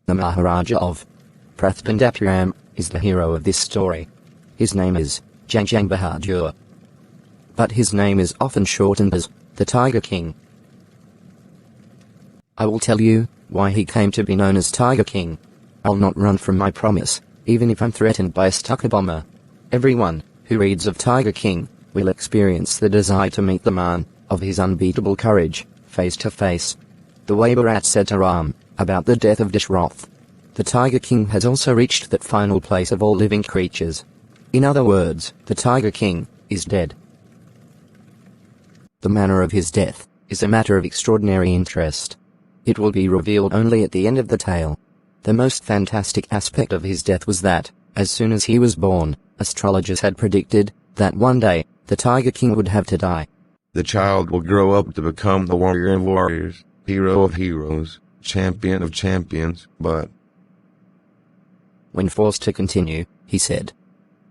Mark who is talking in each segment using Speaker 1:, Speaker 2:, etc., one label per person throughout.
Speaker 1: The Maharaja of Prathpandapuram is the hero of this story. His name is Jang Bahadur, but his name is often shortened as the Tiger King. I will tell you why he came to be known as Tiger King. I'll not run from my promise, even if I'm threatened by a Stuka bomber. Everyone who reads of Tiger King will experience the desire to meet the man of his unbeatable courage, face to face. The way Bharat said to Ram about the death of Dashrath, the Tiger King has also reached that final place of all living creatures. In other words, the Tiger King is dead. The manner of his death is a matter of extraordinary interest. It will be revealed only at the end of the tale. The most fantastic aspect of his death was that, as soon as he was born, astrologers had predicted that one day, the Tiger King would have to die.
Speaker 2: The child will grow up to become the warrior of warriors, hero of heroes, champion of champions, but...
Speaker 1: When forced to continue, he said,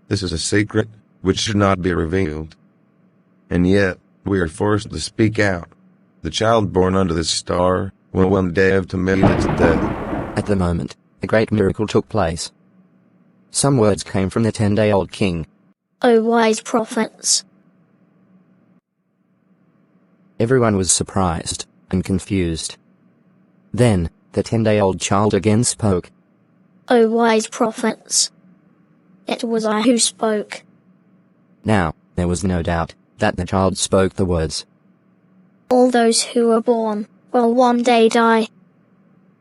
Speaker 2: "This is a secret, which should not be revealed. And yet, we are forced to speak out. The child born under this star will one day have to meet its death."
Speaker 1: At the moment, a great miracle took place. Some words came from the 10-day-old king.
Speaker 3: O wise prophets!
Speaker 1: Everyone was surprised and confused. Then, the 10-day-old child again spoke.
Speaker 3: O wise prophets! It was I who spoke.
Speaker 1: Now, there was no doubt that the child spoke the words.
Speaker 3: All those who are born will one day die.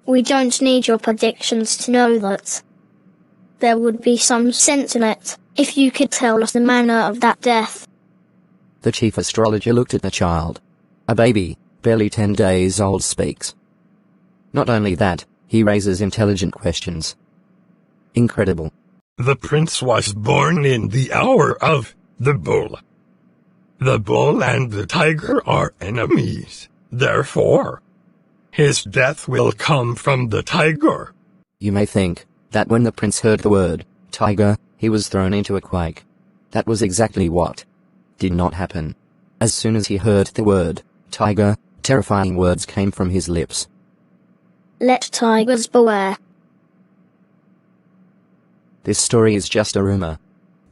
Speaker 3: We don't need your predictions to know that. There would be some sense in it, if you could tell us the manner of that death.
Speaker 1: The chief astrologer looked at the child. A baby, barely 10 days old, speaks. Not only that, he raises intelligent questions. Incredible.
Speaker 4: The prince was born in the hour of the bull. The bull and the tiger are enemies. Therefore, his death will come from the tiger.
Speaker 1: You may think that when the prince heard the word tiger, he was thrown into a quake. That was exactly what did not happen. As soon as he heard the word tiger, terrifying words came from his lips.
Speaker 3: Let tigers beware.
Speaker 1: This story is just a rumor.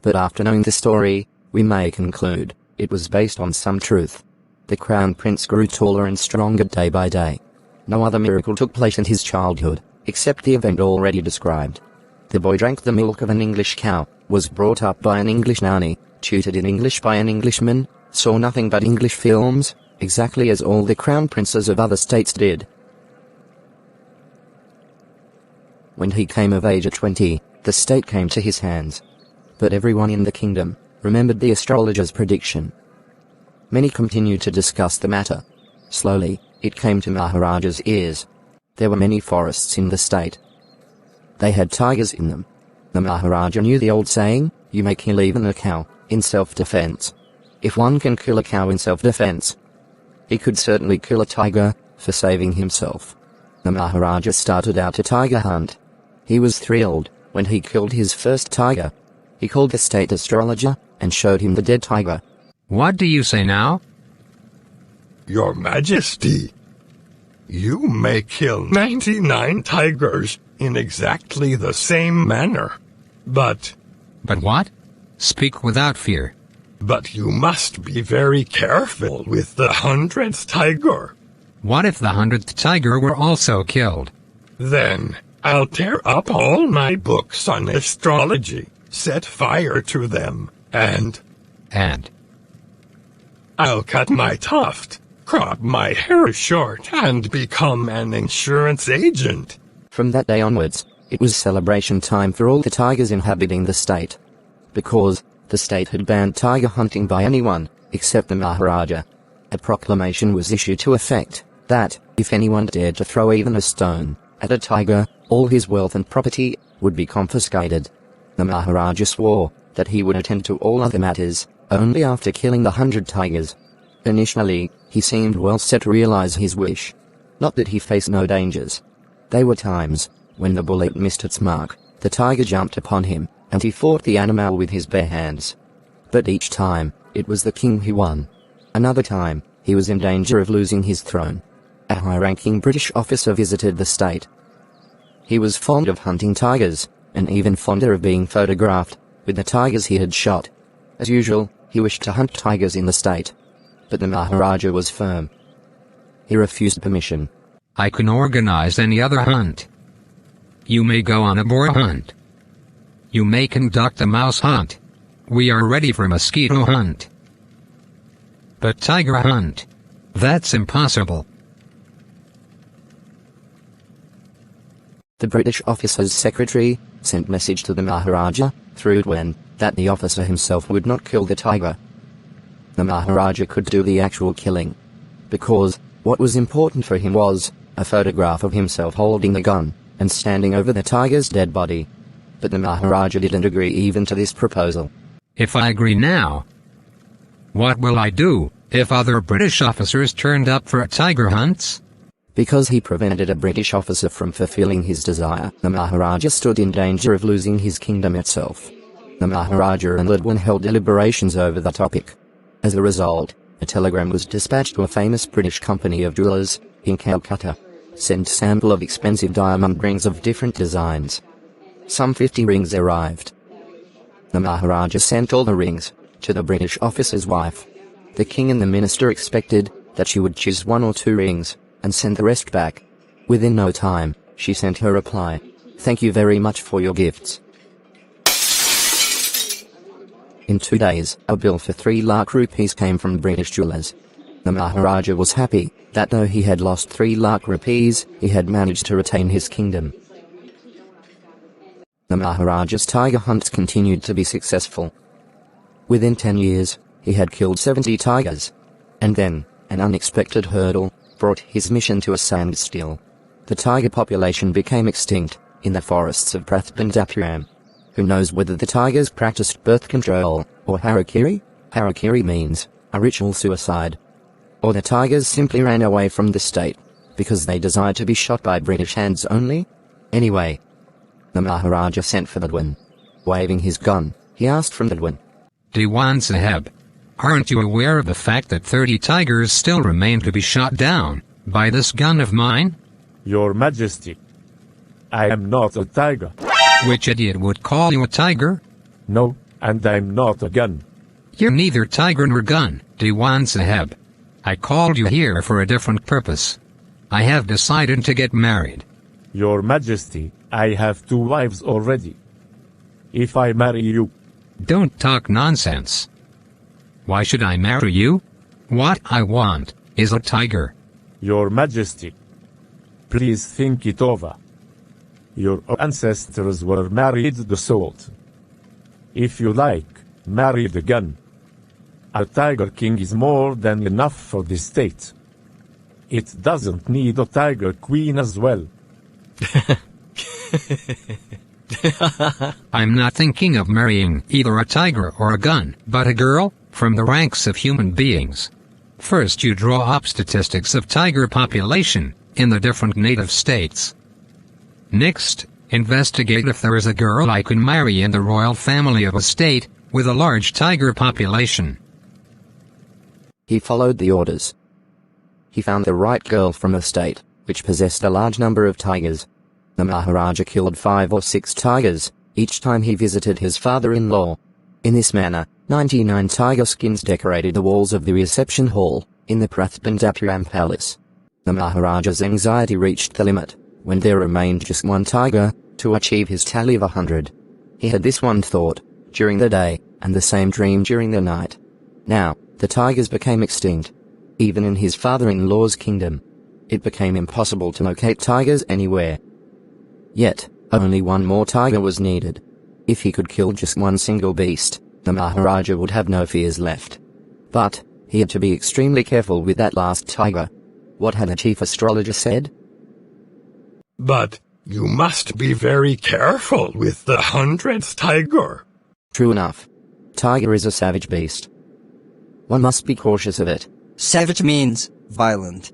Speaker 1: But after knowing the story, we may conclude it was based on some truth. The crown prince grew taller and stronger day by day. No other miracle took place in his childhood, except the event already described. The boy drank the milk of an English cow, was brought up by an English nanny, tutored in English by an Englishman, saw nothing but English films, exactly as all the crown princes of other states did. When he came of age at 20, the state came to his hands. But everyone in the kingdom remembered the astrologer's prediction. Many continued to discuss the matter. Slowly, it came to Maharaja's ears. There were many forests in the state. They had tigers in them. The Maharaja knew the old saying, "You may kill even a cow in self-defense." If one can kill a cow in self-defense, he could certainly kill a tiger for saving himself. The Maharaja started out a tiger hunt. He was thrilled when he killed his first tiger. He called the state astrologer and showed him the dead tiger.
Speaker 5: "What do you say now?"
Speaker 4: Your Majesty, you may kill 99 tigers in exactly the same manner, but...
Speaker 5: But what? Speak without fear.
Speaker 4: But you must be very careful with the 100th tiger.
Speaker 5: What if the 100th tiger were also killed?
Speaker 4: Then, I'll tear up all my books on astrology, set fire to them, and I'll cut my tuft, crop my hair short, and become an insurance agent.
Speaker 1: From that day onwards, it was celebration time for all the tigers inhabiting the state. Because the state had banned tiger hunting by anyone, except the Maharaja. A proclamation was issued to effect that, if anyone dared to throw even a stone at a tiger, all his wealth and property would be confiscated. The Maharaja swore that he would attend to all other matters only after killing the 100 tigers. Initially, he seemed well set to realize his wish. Not that he faced no dangers. There were times when the bullet missed its mark, the tiger jumped upon him, and he fought the animal with his bare hands. But each time, it was the king who won. Another time, he was in danger of losing his throne. A high-ranking British officer visited the state. He was fond of hunting tigers, and even fonder of being photographed with the tigers he had shot. As usual, he wished to hunt tigers in the state. But the Maharaja was firm. He refused permission.
Speaker 5: I can organize any other hunt. You may go on a boar hunt. You may conduct a mouse hunt. We are ready for mosquito hunt. But tiger hunt? That's impossible.
Speaker 1: The British officer's secretary sent message to the Maharaja, through Edwin, that the officer himself would not kill the tiger. The Maharaja could do the actual killing, because what was important for him was a photograph of himself holding the gun and standing over the tiger's dead body. But the Maharaja didn't agree even to this proposal.
Speaker 5: If I agree now, what will I do if other British officers turned up for tiger hunts?
Speaker 1: Because he prevented a British officer from fulfilling his desire, the Maharaja stood in danger of losing his kingdom itself. The Maharaja and Edwin held deliberations over the topic. As a result, a telegram was dispatched to a famous British company of jewelers in Calcutta. Sent sample of expensive diamond rings of different designs. Some 50 rings arrived. The Maharaja sent all the rings to the British officer's wife. The king and the minister expected that she would choose 1 or 2 rings and send the rest back. Within no time, she sent her reply. Thank you very much for your gifts. In 2 days, a bill for 3 lakh rupees came from British jewelers. The Maharaja was happy that though he had lost 3 lakh rupees, he had managed to retain his kingdom. The Maharaja's tiger hunts continued to be successful. Within 10 years, he had killed 70 tigers. And then, an unexpected hurdle brought his mission to a standstill. The tiger population became extinct in the forests of Prathpandapuram. Who knows whether the tigers practiced birth control, or harakiri? Harakiri means a ritual suicide. Or the tigers simply ran away from the state because they desired to be shot by British hands only? Anyway, the Maharaja sent for Edwin. Waving his gun, he asked from Edwin,
Speaker 5: Diwan Saheb, aren't you aware of the fact that 30 tigers still remain to be shot down by this gun of mine?
Speaker 6: Your Majesty, I am not a tiger.
Speaker 5: Which idiot would call you a tiger?
Speaker 6: No, and I'm not a gun.
Speaker 5: You're neither tiger nor gun, Diwan Saheb. I called you here for a different purpose. I have decided to get married.
Speaker 6: Your Majesty, I have 2 wives already. If I marry you...
Speaker 5: Don't talk nonsense. Why should I marry you? What I want is a tiger.
Speaker 6: Your Majesty, please think it over. Your ancestors were married the sword. If you like, marry the gun. A tiger king is more than enough for the state. It doesn't need a tiger queen as well.
Speaker 5: I'm not thinking of marrying either a tiger or a gun, but a girl from the ranks of human beings. First you draw up statistics of tiger population in the different native states. Next, investigate if there is a girl I can marry in the royal family of a state with a large tiger population.
Speaker 1: He followed the orders. He found the right girl from a state which possessed a large number of tigers. The Maharaja killed 5 or 6 tigers each time he visited his father-in-law. In this manner, 99 tiger skins decorated the walls of the reception hall in the Prathpandapuram palace. The Maharaja's anxiety reached the limit when there remained just 1 tiger to achieve his tally of 100. He had this one thought during the day and the same dream during the night. Now, the tigers became extinct. Even in his father-in-law's kingdom, it became impossible to locate tigers anywhere. Yet, only 1 more tiger was needed. If he could kill just 1 single beast, the Maharaja would have no fears left. But, he had to be extremely careful with that last tiger. What had the chief astrologer said?
Speaker 4: But you must be very careful with the 100th tiger.
Speaker 1: True enough. Tiger is a savage beast. One must be cautious of it.
Speaker 7: Savage means violent.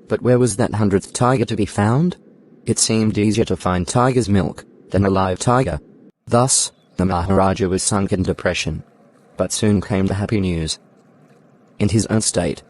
Speaker 1: But where was that 100th tiger to be found? It seemed easier to find tiger's milk than a live tiger. Thus, the Maharaja was sunk in depression. But soon came the happy news. In his own state,